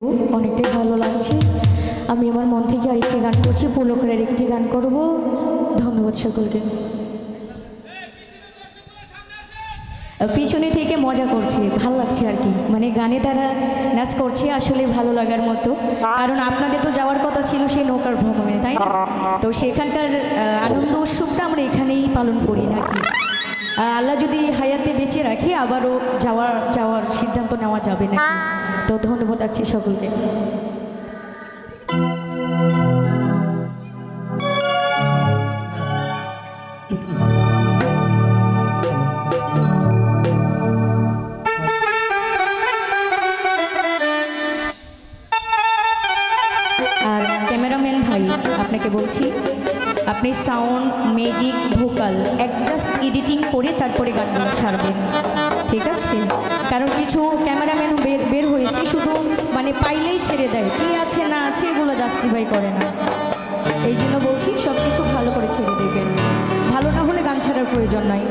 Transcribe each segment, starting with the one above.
অনেকটাই ভালো লাগছে। আমি আমার মন থেকে আরেকটি গান করছি, পুলকের আরেকটি গান করব। ধন্যবাদ সকলকে। পিছনে থেকে মজা করছে, ভালো লাগছে আর কি, মানে গানে তারা নাচ করছে, আসলে ভালো লাগার মতো। কারণ আপনাদের তো যাওয়ার কথা ছিল সেই নৌকার ভ্রমণে, তাই না? তো সেখানকার আনন্দ উৎসবটা আমরা এখানেই পালন করি নাকি। আল্লাহ যদি হায়াতে বেঁচে রাখে আবারও যাওয়ার সিদ্ধান্ত নেওয়া যাবে নাকি। তো ধন্যবাদ আছি সকলকে। আর ক্যামেরাম্যান ভাই, আপনাকে বলছি, আপনি sound, music, vocal adjust editing করে তারপরে গানগুলো ছাড়বেন, ঠিক আছে? কারণ কিছু ক্যামেরাম্যান বের হয়েছে, শুধু মানে পাইলেই ছেড়ে দেয়, কী আছে না আছে এগুলো জাস্টিফাই করে না। এই জন্য বলছি সব কিছু ভালো করে ছেড়ে দেবেন, ভালো না হলে গান ছাড়ার প্রয়োজন নাই।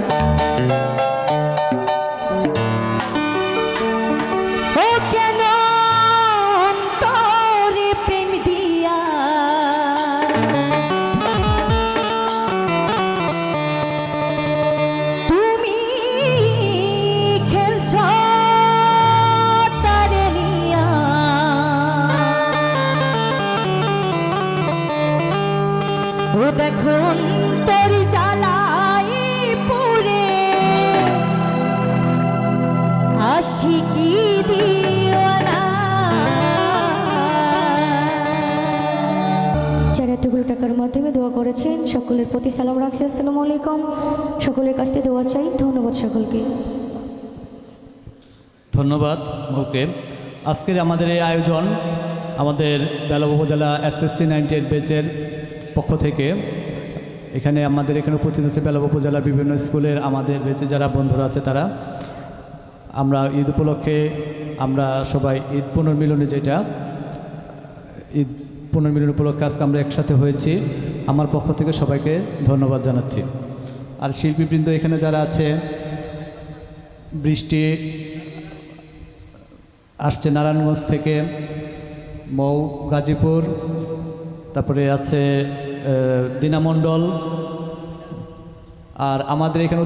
ও কেন অন্তরে প্রেম দিয়া তুমি খেলছ তারে নিয়া, ও দেখুন তোর জ্বালাই পুরে আশিকি দিওয়ানা। 4 টাকার মাধ্যমে দোয়া করেছেন, সকলের প্রতি সালাম রাখছি। আসসালামু আলাইকুম। সকলের কাছ থেকে দোয়া চাই। ধন্যবাদ সকলকে। ধন্যবাদ। ওকে, আজকের আমাদের এই আয়োজন আমাদের বেলাব উপজেলা SSC 98 ব্যাচের পক্ষ থেকে। এখানে আমাদের এখানে উপস্থিত আছে বেলাব উপজেলার বিভিন্ন স্কুলের আমাদের ব্যাচে যারা বন্ধুরা আছে তারা। আমরা ঈদ উপলক্ষে আমরা সবাই ঈদ পুনর্মিলনে, যেটা ঈদ পুনর্মিলন উপলক্ষে আজকে আমরা একসাথে হয়েছি। আমার পক্ষ থেকে সবাইকে ধন্যবাদ জানাচ্ছি। আর শিল্পীবৃন্দ এখানে যারা আছে, বৃষ্টি আসছে নারায়ণগঞ্জ থেকে, মৌ গাজীপুর, তারপরে আছে দিনামণ্ডল, আর আমাদের এখানে